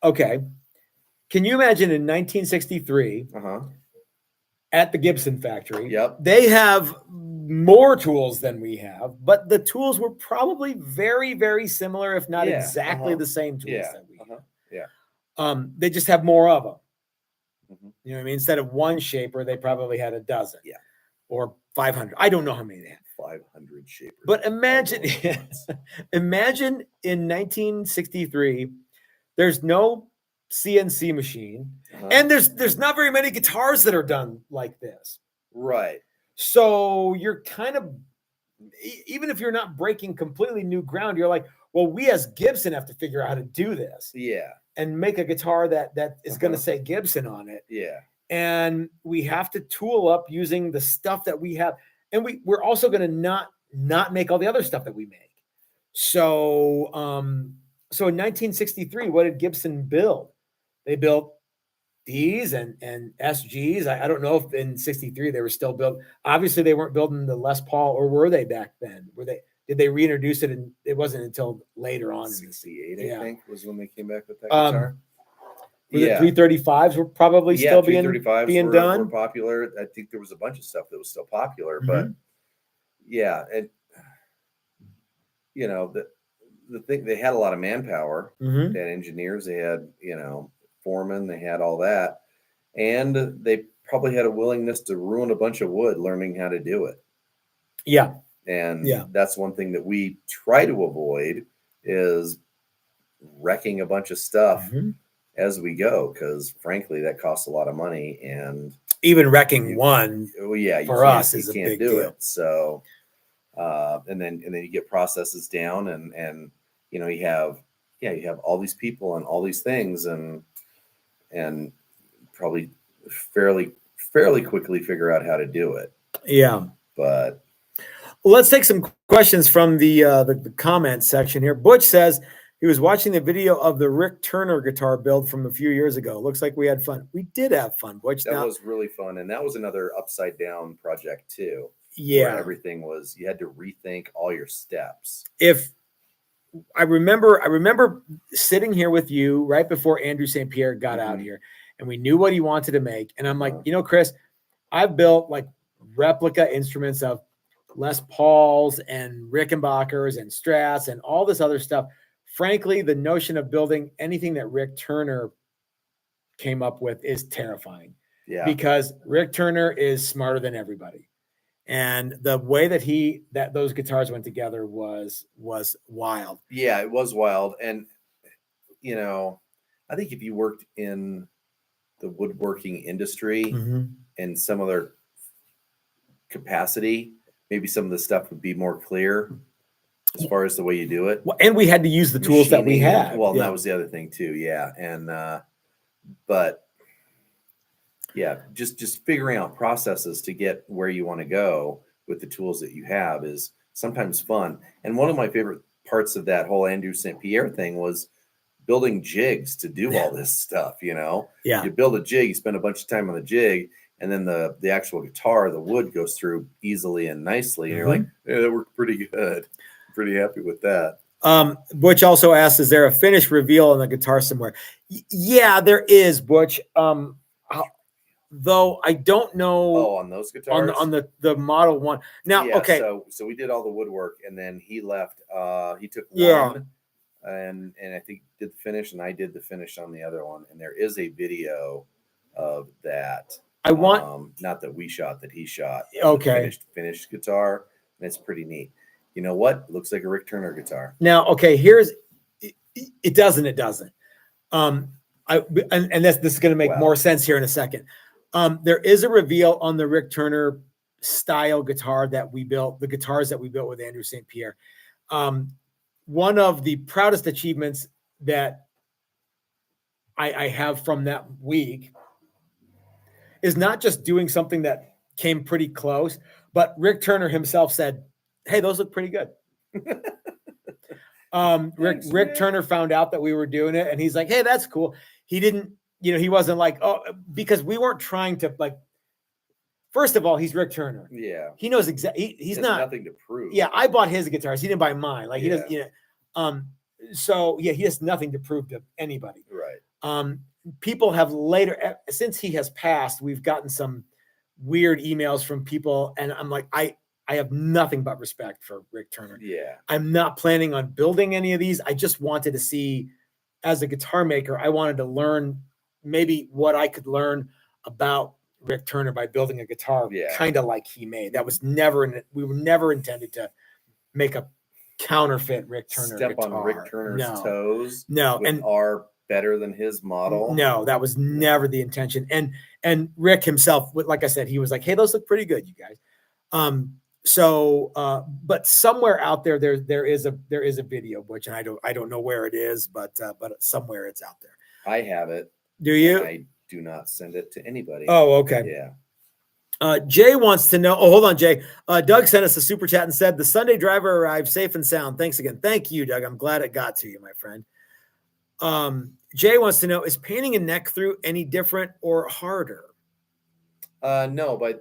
Okay. Can you imagine in 1963 at the Gibson factory? Yep. They have more tools than we have, but the tools were probably very, very similar, if not exactly the same tools that we have. They just have more of them. You know what I mean? Instead of one shaper, they probably had a dozen. Yeah. Or 500. I don't know how many they had. 500 shapers. But imagine in 1963, there's no CNC machine, and there's not very many guitars that are done like this. Right. So you're kind of, even if you're not breaking completely new ground, you're like, well, we as Gibson have to figure out how to do this. Yeah. And make a guitar that is going to say Gibson on it. Yeah. And we have to tool up using the stuff that we have. And we're also going to not make all the other stuff that we make. So, so in 1963, what did Gibson build? They built Ds and SGs. I don't know if in 63 they were still built. Obviously, they weren't building the Les Paul, or were they back then? Did they reintroduce it? And it wasn't until later on. 68, I think, was when they came back with that guitar. The 335s were probably still being done. Were popular. I think there was a bunch of stuff that was still popular, but and the thing, they had a lot of manpower. They had engineers, they had foremen, they had all that, and they probably had a willingness to ruin a bunch of wood learning how to do it. Yeah. And that's one thing that we try to avoid, is wrecking a bunch of stuff as we go, because frankly that costs a lot of money, and even wrecking one for us is a big deal. So and then you get processes down, and you have all these people and all these things, and probably fairly quickly figure out how to do it. But let's take some questions from the comment section here. Butch says he was watching the video of the Rick Turner guitar build from a few years ago. Looks like we had fun. We did have fun, Butch. That was really fun, and that was another upside down project too. Yeah, where everything was, you had to rethink all your steps. If I remember sitting here with you right before Andrew St. Pierre got out here, and we knew what he wanted to make. And I'm like, Chris, I've built like replica instruments of Les Pauls and Rickenbackers and Strats and all this other stuff. Frankly, the notion of building anything that Rick Turner came up with is terrifying. Yeah. Because Rick Turner is smarter than everybody. And the way that those guitars went together was wild. Yeah, it was wild. And, I think if you worked in the woodworking industry in some other capacity, maybe some of the stuff would be more clear. as far as the way you do it. Well, and we had to use the tools that we Machining, had. Well, yeah. that was the other thing too. Yeah. And, but yeah, just figuring out processes to get where you want to go with the tools that you have is sometimes fun. And one of my favorite parts of that whole Andrew St. Pierre thing was building jigs to do all this stuff, you know? Yeah. You build a jig, you spend a bunch of time on the jig, and then the actual guitar, the wood goes through easily and nicely. And you're like, yeah, that worked pretty good. Pretty happy with that. Butch also asks, is there a finish reveal on the guitar somewhere? Yeah, there is, Butch. Though I don't know. Oh, on those guitars? On the Model 1. Now, yeah, okay. So we did all the woodwork, and then he left. He took Yeah. one, and I think did the finish, and I did the finish on the other one. And there is a video of that. I want not that we shot, that he shot. Okay. Finished guitar, and it's pretty neat. You know what? It looks like a Rick Turner guitar. Now, okay, here's it doesn't. And this is going to make more sense here in a second. There is a reveal on the Rick Turner style guitar that we built, the guitars that we built with Andrew St. Pierre. One of the proudest achievements that I have from that week is not just doing something that came pretty close, but Rick Turner himself said, "Hey, those look pretty good." Rick Turner found out that we were doing it, and he's like, "Hey, that's cool." He didn't, he wasn't like, "Oh," because we weren't trying to like. First of all, he's Rick Turner. Yeah, he knows exactly. He's not nothing to prove. Yeah, I bought his guitars. He didn't buy mine. Like he doesn't. So yeah, he has nothing to prove to anybody. Right. People have later, since he has passed, we've gotten some weird emails from people, and I'm like, I have nothing but respect for Rick Turner. Yeah. I'm not planning on building any of these. I just wanted to see, as a guitar maker, I wanted to learn maybe what I could learn about Rick Turner by building a guitar kind of like he made. That was we were never intended to make a counterfeit Rick Turner Step guitar. on Rick Turner's toes. No. And are better than his model. No, that was never the intention. And Rick himself, like I said, he was like, "Hey, those look pretty good, you guys." But somewhere out there is a video, which I don't know where it is, but somewhere it's out there. I have it. Do you? I do not send it to anybody. Oh, okay. Yeah. Jay wants to know. Oh, hold on, Jay. Doug sent us a super chat and said the Sunday driver arrived safe and sound. Thanks again. Thank you, Doug. I'm glad it got to you, my friend. Jay wants to know, is painting a neck through any different or harder? No, by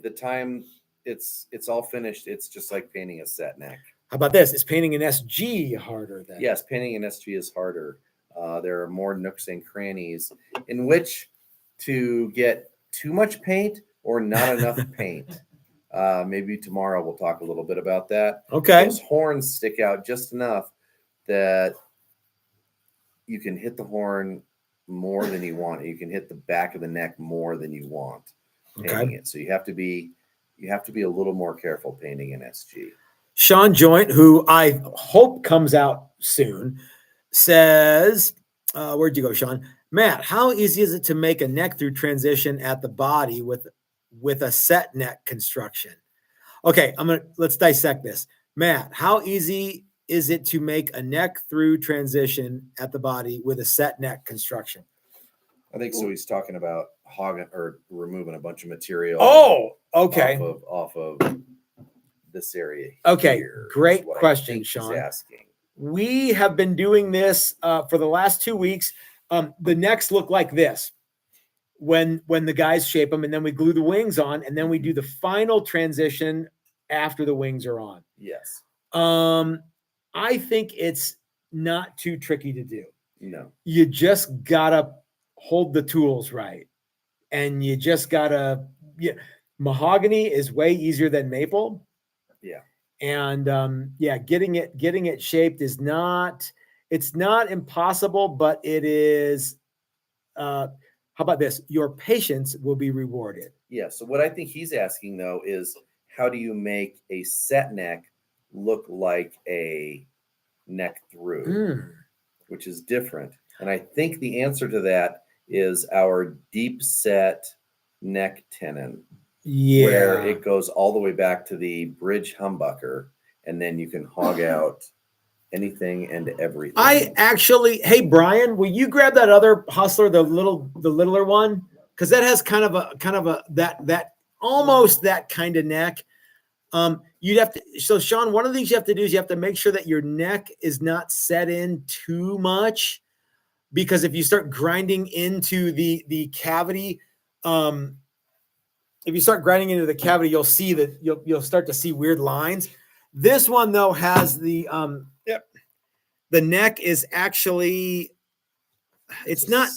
the time it's all finished, it's just like painting a set neck. How about this? Is painting an SG harder then? Yes, painting an SG is harder. There are more nooks and crannies in which to get too much paint or not enough paint. Maybe tomorrow we'll talk a little bit about that. Okay. Those horns stick out just enough that you can hit the horn more than you want. You can hit the back of the neck more than you want painting it. So you have to be a little more careful painting an SG. Sean Joint, who I hope comes out soon, says, where'd you go, Sean? Matt, how easy is it to make a neck through transition at the body with a set neck construction? Okay, let's dissect this. Matt, how easy is it to make a neck through transition at the body with a set neck construction? I think so. He's talking about hogging or removing a bunch of material. Oh, okay. Off of this area. Okay, here, great question, Sean. He's asking. We have been doing this for the last 2 weeks. The necks look like this when the guys shape them, and then we glue the wings on, and then we do the final transition after the wings are on. Yes. I think it's not too tricky to do. No. You just gotta hold the tools right, and you just gotta. Mahogany is way easier than maple. Yeah. And getting it shaped is not. It's not impossible, but it is. How about this? Your patience will be rewarded. Yeah. So what I think he's asking though is, how do you make a set neck look like a neck through, which is different? And I think the answer to that is our deep set neck tenon, where it goes all the way back to the bridge humbucker, and then you can hog out anything and everything. Hey Brian, will you grab that other Hustler, the littler one? Because that has kind of a that almost that kind of neck. You'd have to. So Sean, one of the things you have to do is you have to make sure that your neck is not set in too much, because if you start grinding into the cavity, if you start grinding into the cavity, you'll see that you'll start to see weird lines. This one though has the neck is actually it's not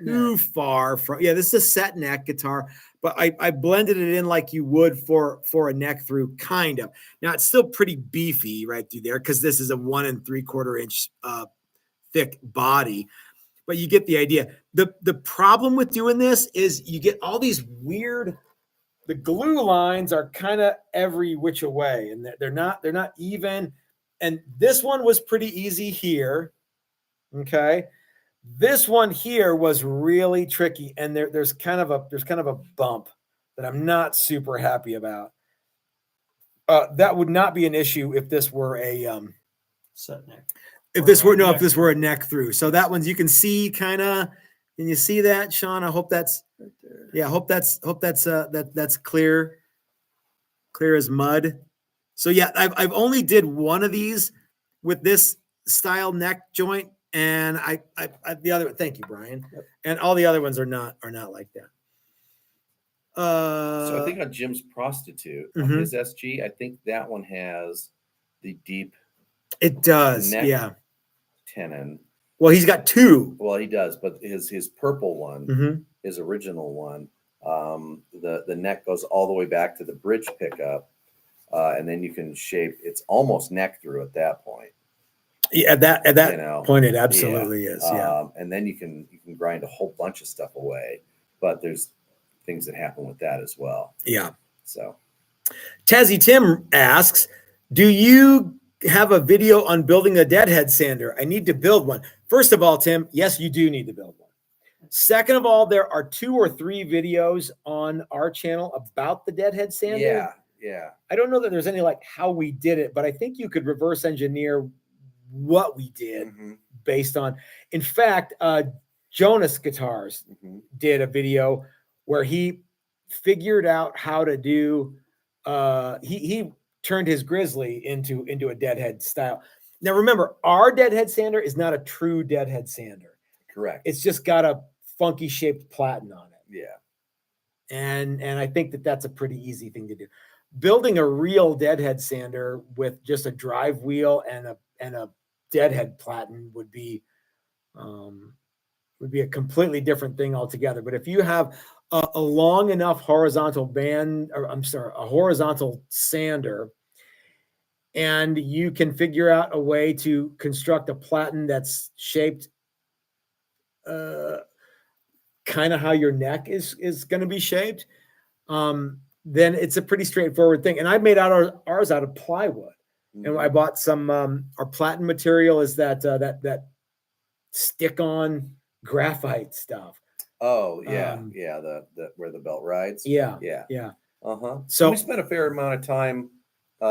too far from this is a set neck guitar, but I blended it in like you would for a neck through, kind of. Now it's still pretty beefy right through there because this is a 1 3/4 inch thick body, but you get the idea. The problem with doing this is you get all these weird. The glue lines are kind of every which way, and they're not even. And this one was pretty easy here. Okay. This one here was really tricky. And there's kind of a bump that I'm not super happy about. That would not be an issue if this were a set neck. If this were a neck through. So that one's, you can see kind of, can you see that, Sean? I hope that's right there. Yeah. I hope that's clear as mud. So yeah, I've only did one of these with this style neck joint, and I the other. Thank you, Brian. Yep. And all the other ones are not like that. So I think on Jim's Prostitute, on his SG, I think that one has the deep. It does, neck tenon. Well, he's got two. Well, he does, but his purple one, his original one, the neck goes all the way back to the bridge pickup. And then you can shape. It's almost neck through at that point. Yeah, at that point, it absolutely is. Yeah, and then you can grind a whole bunch of stuff away. But there's things that happen with that as well. Yeah. So, Tazzy Tim asks, "Do you have a video on building a deadhead sander? I need to build one." First of all, Tim, yes, you do need to build one. Second of all, there are 2 or 3 videos on our channel about the deadhead sander. Yeah. I don't know that there's any like how we did it, but I think you could reverse engineer what we did based on. In fact, Jonas Guitars did a video where he figured out how to do. He turned his Grizzly into a deadhead style. Now remember, our deadhead sander is not a true deadhead sander. Correct. It's just got a funky shaped platen on it. Yeah. And I think that's a pretty easy thing to do. Building a real deadhead sander with just a drive wheel and a deadhead platen would be a completely different thing altogether. But if you have a long enough horizontal a horizontal sander, and you can figure out a way to construct a platen that's shaped kind of how your neck is going to be shaped, then it's a pretty straightforward thing. And I made ours out of plywood, and I bought some. Our platen material is that stick-on graphite stuff. Oh yeah, the where the belt rides. Yeah. So we spent a fair amount of time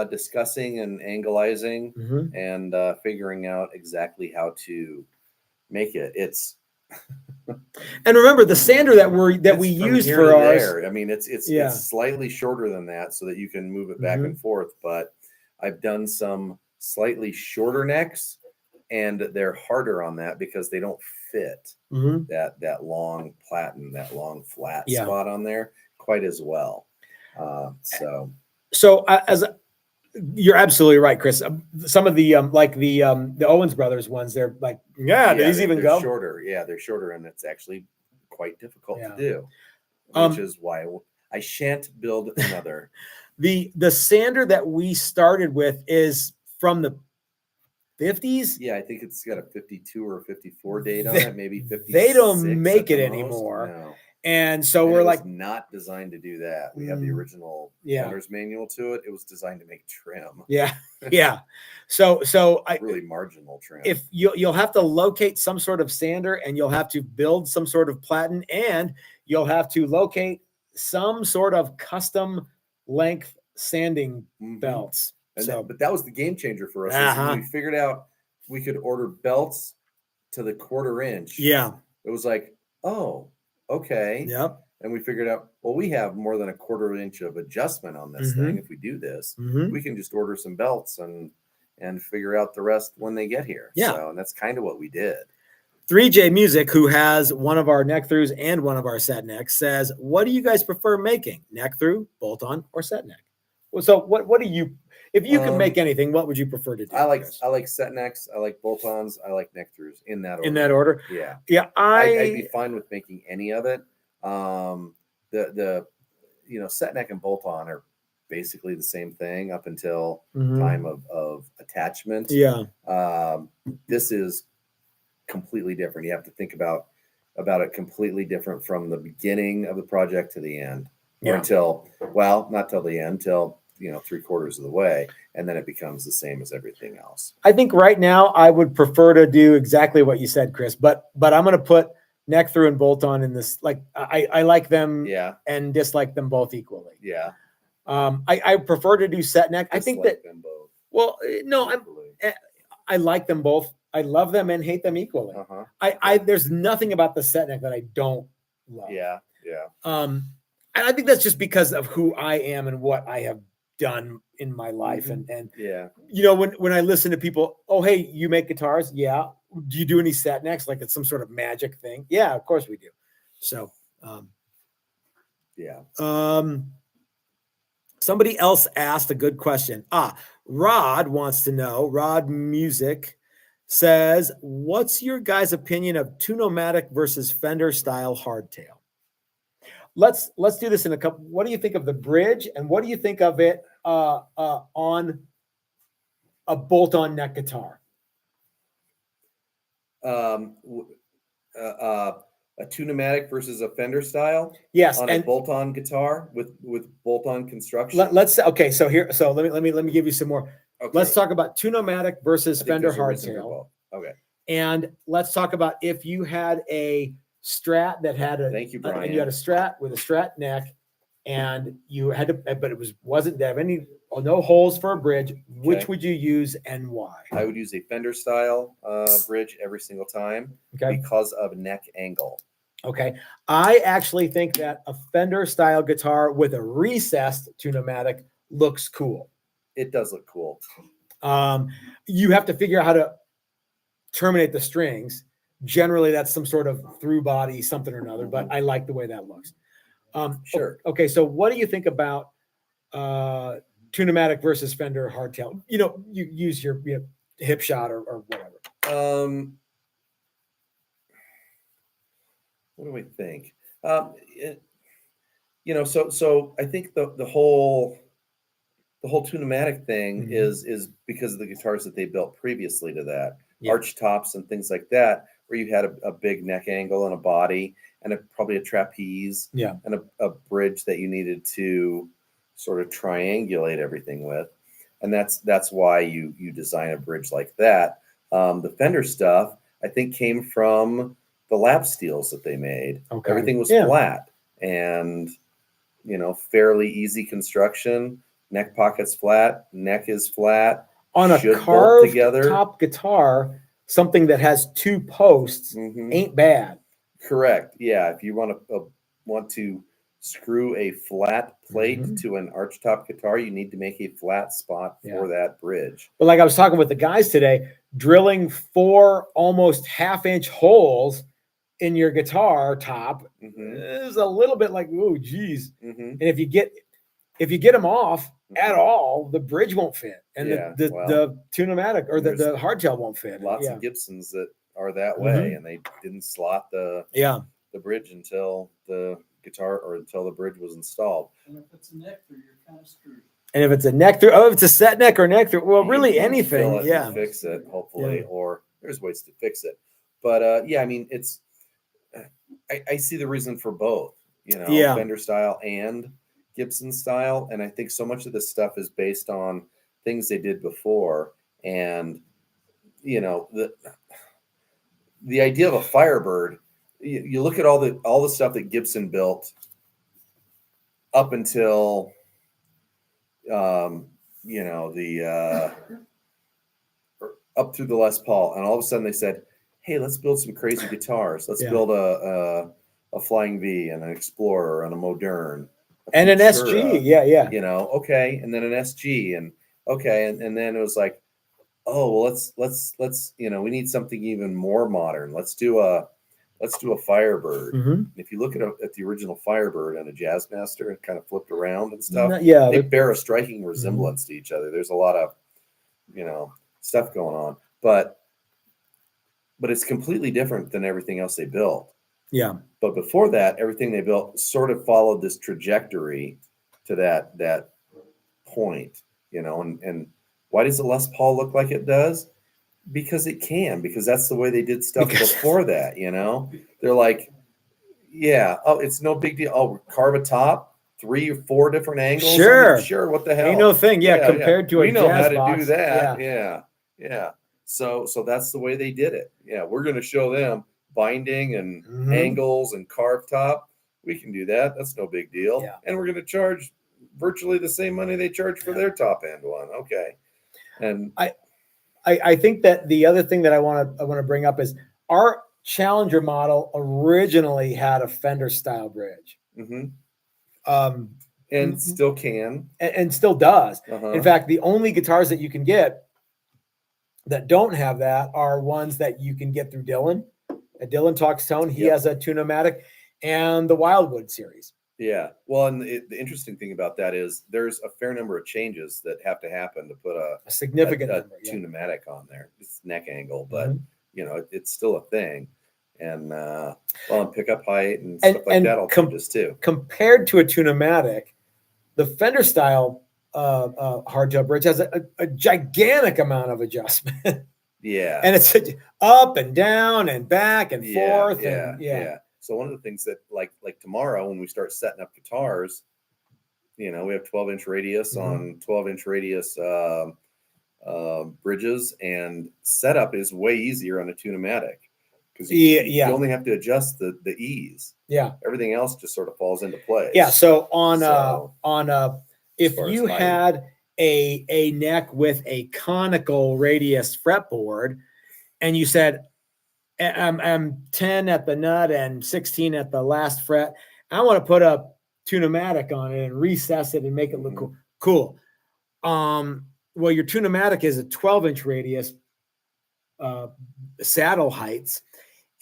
discussing and angleizing and figuring out exactly how to make it. It's and remember the sander that we used for ours. I mean, it's slightly shorter than that, so that you can move it back and forth. But I've done some slightly shorter necks, and they're harder on that because they don't fit that long platen, that long flat spot on there quite as well. So as you're absolutely right, Chris. Some of the like the Owens brothers ones, they're like, do these even go shorter? Yeah, they're shorter, and it's actually quite difficult to do, which is why I shan't build another. The sander that we started with is from the 50s. Yeah, I think it's got a 52 or a 54 date on it, maybe 56. They don't make it anymore. No. And so we're like, not designed to do that. We have the original owner's manual to it. It was designed to make trim. Yeah. So really marginal trim. If you'll have to locate some sort of sander, and you'll have to build some sort of platen, and you'll have to locate some sort of custom length sanding belts. And So, but that was the game changer for us. Is Uh-huh. when we figured out we could order belts to the 1/4 inch. yeah. It was like, oh, okay. Yep. And we figured out, well, we have more than a 1/4 inch of adjustment on this thing. If we do this, we can just order some belts and figure out the rest when they get here. Yeah. So, and that's kind of what we did. 3J Music, who has one of our neck throughs and one of our set necks, says, what do you guys prefer making? Neck through, bolt on, or set neck? Well, so what do you, if you could make anything, what would you prefer to do? I like set necks, I like bolt-ons, I like neck throughs in that order. In that order? Yeah. Yeah. I'd be fine with making any of it. The set neck and bolt-on are basically the same thing up until time of attachment. Yeah. This is completely different. You have to think about it completely different from the beginning of the project to the end, or until, well, not till the end, till 3/4 of the way, and then it becomes the same as everything else. I think right now I would prefer to do exactly what you said, Chris, but I'm going to put neck through and bolt on in this. Like I like them and dislike them both equally. Yeah. I prefer to do set neck. I think that, them both. well, no, I like them both. I love them and hate them equally. There's nothing about the set neck that I don't love. Yeah. Yeah. And I think that's just because of who I am and what I have done in my life. And yeah, when I listen to people, oh, hey, you make guitars? Yeah. Do you do any set necks? Like it's some sort of magic thing? Yeah, of course we do. So, yeah. Somebody else asked a good question. Rod wants to know, Rod Music says, what's your guys' opinion of Tune-O-Matic versus Fender style hardtail? Let's do this in a couple. What do you think of the bridge, and what do you think of it on a bolt-on neck guitar? A Tune-O-Matic versus a Fender style. Yes, on a bolt-on guitar with bolt-on construction. Let's okay. So let me give you some more. Okay. Let's talk about Tune-O-Matic versus Fender hardtail. Okay. And let's talk about if you had a Strat that had thank you, Brian. and you had a Strat with a Strat neck, and you had to, but it wasn't have any no holes for a bridge. Which would you use and why? I would use a Fender style bridge every single time because of neck angle. Okay. I actually think that a Fender style guitar with a recessed Tune-O-Matic looks cool. It does look cool. You have to figure out how to terminate the strings. Generally, that's some sort of through body, something or another, but I like the way that looks. Sure. Okay. So what do you think about Tune-O-Matic versus Fender hardtail? You use your Hipshot or whatever. What do I think? So I think the whole Tune-O-Matic thing is because of the guitars that they built previously to that, arch tops and things like that, where you had a big neck angle and a body and probably a trapeze and a bridge that you needed to sort of triangulate everything with. And that's why you design a bridge like that. The Fender stuff, I think, came from the lap steels that they made. Okay. Everything was flat and, fairly easy construction. Neck pocket's flat, neck is flat. On a carved top guitar, something that has two posts ain't bad. Correct. Yeah. If you want to screw a flat plate to an archtop guitar, you need to make a flat spot for that bridge. But like I was talking with the guys today, drilling 4 almost half-inch holes in your guitar top is a little bit like, oh, geez. And if you get them off at all, the bridge won't fit, and the Tune-O-Matic or the hardtail won't fit. Lots of Gibsons that are that way, and they didn't slot the bridge until the guitar or until the bridge was installed. And if it's a neck through, you're kind of screwed. And if it's a neck through, if it's a set neck or neck through, well, really anything, fix it, hopefully, or there's ways to fix it. But I mean, it's I see the reason for both, Fender style and Gibson style, and I think so much of this stuff is based on things they did before, and the idea of a Firebird. You look at all the stuff that Gibson built up until the up through the Les Paul, and all of a sudden they said, "Hey, let's build some crazy guitars. Let's build a Flying V and an Explorer and a Modern and an SG." Yeah. Okay, and then an SG, and okay, and then it was like, oh well, let's we need something even more modern. Let's do a Firebird. Mm-hmm. If you look at the original Firebird and a Jazzmaster, and kind of flipped around and stuff, they bear a striking resemblance to each other. There's a lot of stuff going on, but it's completely different than everything else they built. Yeah. But before that, everything they built sort of followed this trajectory to that point, and why does the Les Paul look like it does? Because that's the way they did stuff before that, They're like, it's no big deal. Oh, carve a top, 3 or 4 different angles. Sure, what the hell? Ain't no thing. Compared to we a know jazz how to box. do that. Yeah. So that's the way they did it. Yeah, we're going to show them binding and angles and carved top. We can do that. That's no big deal. Yeah. And we're going to charge virtually the same money they charge for their top end one. Okay. And I think that the other thing that I want to bring up is our Challenger model originally had a Fender style bridge. And still can. And still does. In fact, the only guitars that you can get that don't have that are ones that you can get through Dylan. Dylan Talks Tone. He has a Tune-O-Matic and the Wildwood series. Yeah. Well, and the interesting thing about that is there's a fair number of changes that have to happen to put a significant number, Tune-O-Matic on there. It's neck angle, but it's still a thing. And and pickup height and stuff like that all changes too. Compared to a Tune-O-Matic, the Fender style hardtail bridge has a gigantic amount of adjustment. Yeah. And it's up and down and back and forth. Yeah. So one of the things that like tomorrow when we start setting up guitars, we have 12-inch radius on 12-inch radius bridges, and setup is way easier on a Tune-O-Matic because you only have to adjust the ease. Yeah. Everything else just sort of falls into place. Yeah. So if you had a neck with a conical radius fretboard and you said, I'm 10 at the nut and 16 at the last fret, I want to put a Tune-O-Matic on it and recess it and make it look cool. Well, your Tune-O-Matic is a 12-inch radius saddle heights,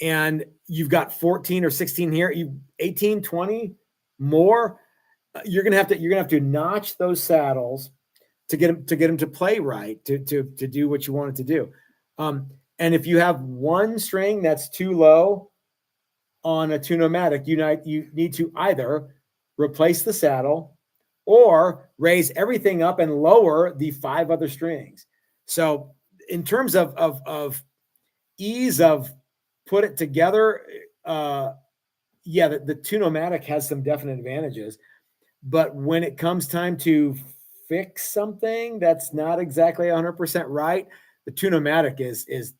and you've got 14 or 16 here, 18, 20 more. You're gonna have to notch those saddles to get them to play right, to do what you want it to do. And if you have one string that's too low on a Tune-O-Matic, you need to either replace the saddle or raise everything up and lower the 5 other strings. So in terms of ease of put it together, the Tune-O-Matic has some definite advantages. But when it comes time to fix something that's not exactly 100% right, the Tune-O-Matic is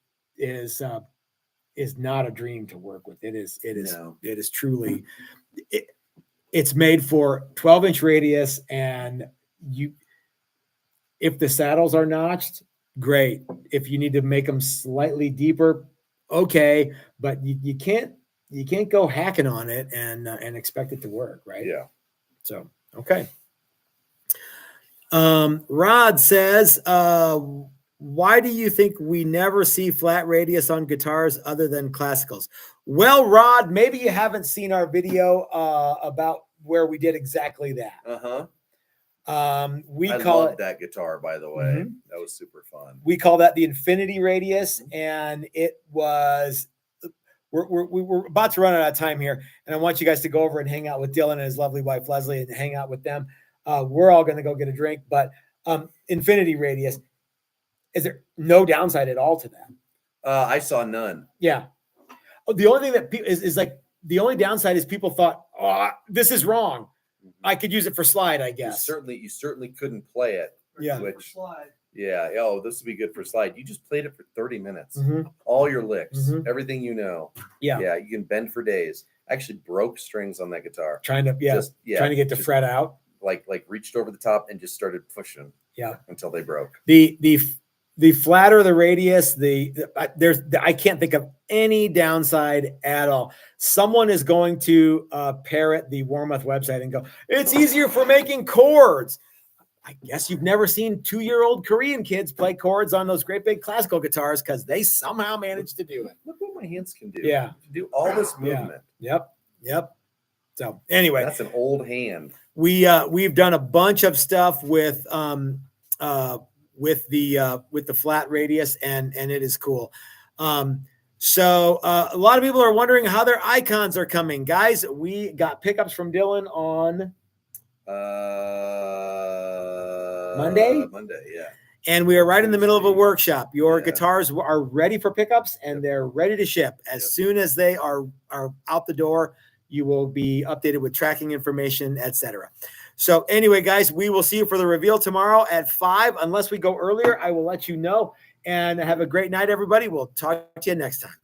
not a dream to work with. It is truly. It's made for 12-inch radius, and if the saddles are notched, great. If you need to make them slightly deeper, okay, but you can't go hacking on it and expect it to work, right? Yeah. So, okay. Rod says, why do you think we never see flat radius on guitars other than classicals? Well, Rod, maybe you haven't seen our video about where we did exactly that. I love that guitar, by the way. That was super fun. We call that the Infinity Radius, and it was. We're about to run out of time here, and I want you guys to go over and hang out with Dylan and his lovely wife Leslie and hang out with them. We're all going to go get a drink, but Infinity Radius, is there no downside at all to that? I saw none. Yeah. The only thing that is like the only downside is people thought, oh, this is wrong. I could use it for slide, I guess. You certainly couldn't play it. Yeah. Slide. Yeah. Oh, this would be good for slide. You just played it for 30 minutes. All your licks, everything you know. Yeah. Yeah. You can bend for days. I actually broke strings on that guitar. Trying to get the fret out. like reached over the top and just started pushing. Yeah. Until they broke. The flatter the radius, I can't think of any downside at all. Someone is going to parrot the Warmoth website and go, it's easier for making chords. I guess you've never seen 2-year-old Korean kids play chords on those great big classical guitars because they somehow managed to do it. Look what my hands can do. Yeah. Do all this movement. Yeah. Yep. So anyway, that's an old hand. We've done a bunch of stuff with the flat radius and it is cool. So a lot of people are wondering how their icons are coming. Guys, we got pickups from Dylan on Monday, yeah. And we are right in the middle of a workshop. Your guitars are ready for pickups and they're ready to ship. As soon as they are out the door, you will be updated with tracking information, etc. So anyway, guys, we will see you for the reveal tomorrow at 5. Unless we go earlier, I will let you know. And have a great night, everybody. We'll talk to you next time.